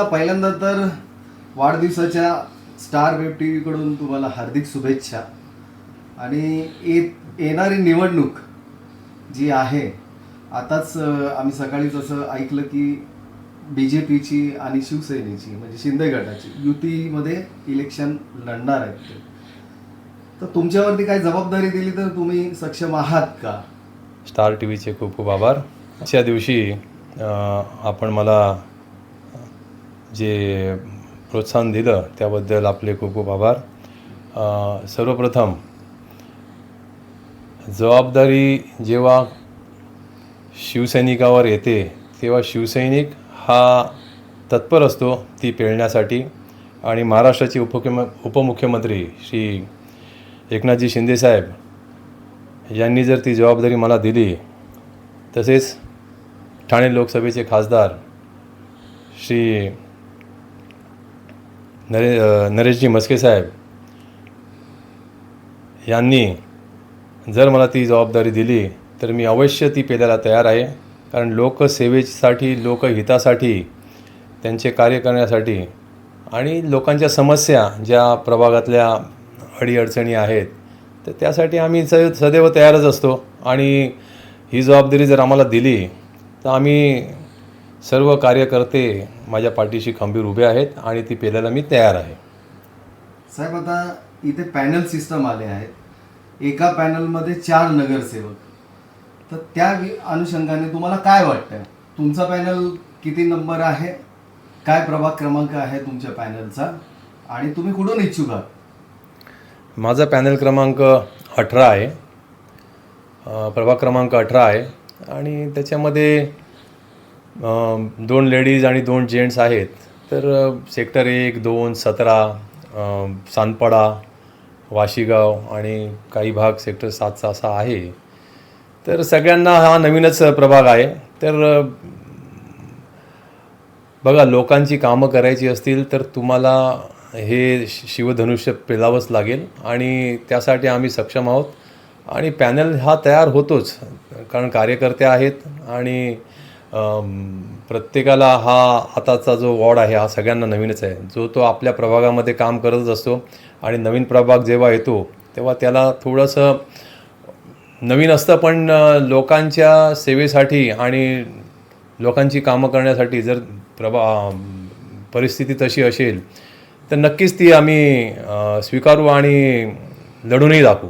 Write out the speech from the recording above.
पहिल्यांदा तर वाढदिवसाच्या स्टार वेब टी व्हीकडून तुम्हाला हार्दिक शुभेच्छा. आणि येणारी निवडणूक जी आहे, आताच आम्ही सकाळीच असं ऐकलं की BJPची आणि शिवसेनेची म्हणजे शिंदे गटाची युतीमध्ये इलेक्शन लढणार आहेत ते. तर तुमच्यावरती काय जबाबदारी दिली तर तुम्ही सक्षम आहात का? स्टार टी व्हीचे खूप खूप आभार. आजच्या दिवशी आपण मला जे प्रोत्साहन दिलं त्याबद्दल आपले खूप खूप आभार. सर्वप्रथम जबाबदारी जेव्हा शिवसैनिकावर येते तेव्हा शिवसैनिक हा तत्पर असतो ती पेलण्यासाठी. आणि महाराष्ट्राचे उपमुख्यमंत्री श्री एकनाथजी शिंदेसाहेब यांनी जर ती जबाबदारी मला दिली, तसेच ठाणे लोकसभेचे खासदार श्री नरेशजी म्हस्के साहेब यांनी जर मला ती जबाबदारी दिली तर मी अवश्य ती पेलायला तयार आहे. कारण लोकसेवेसाठी, लोकहितासाठी, त्यांचे कार्य करण्यासाठी आणि लोकांच्या समस्या ज्या प्रभागातल्या अडीअडचणी आहेत तर त्यासाठी आम्ही सदैव तयारच असतो. आणि ही जबाबदारी जर आम्हाला दिली तर आम्ही सर्व कार्यकर्ते माझ्या पाठीशी खंबीर उभे आहेत आणि ती पेलायला मी तयार आहे. साहेब, आता इथे पॅनल सिस्टम आले आहेत. एका पॅनलमध्ये 4 नगरसेवक. तर त्या अनुषंगाने तुम्हाला काय वाटतं, तुमचा पॅनल किती नंबर आहे, काय प्रभाग क्रमांक आहे तुमच्या पॅनलचा, आणि तुम्ही कुठून इच्छुक आहात? माझा पॅनल क्रमांक 18 आहे. प्रभाग क्रमांक 18 आहे. आणि त्याच्यामध्ये 2 लेडीज आणि 2 जेंट्स आहेत. तर सेक्टर 1, 2, 17, सानपाडा, वाशीगाव आणि काही भाग सेक्टर 7चा असा आहे. तर सगळ्यांना हा नवीनच प्रभाग आहे. तर बघा, लोकांची कामं करायची असतील तर तुम्हाला हे शिवधनुष्य पेलावंच लागेल आणि त्यासाठी आम्ही सक्षम आहोत. आणि पॅनल हा तयार होतोच, कारण कार्यकर्ते आहेत आणि प्रत्येकाला हा आताचा जो वॉर्ड आहे हा सगळ्यांना नवीनच आहे. जो तो आपल्या प्रभागामध्ये काम करतच असतो आणि नवीन प्रभाग जेव्हा येतो तेव्हा त्याला थोडंसं नवीन असतं, पण लोकांच्या सेवेसाठी आणि लोकांची कामं करण्यासाठी जर परिस्थिती तशी असेल तर नक्कीच ती आम्ही स्वीकारू आणि लढूनही दाखवू.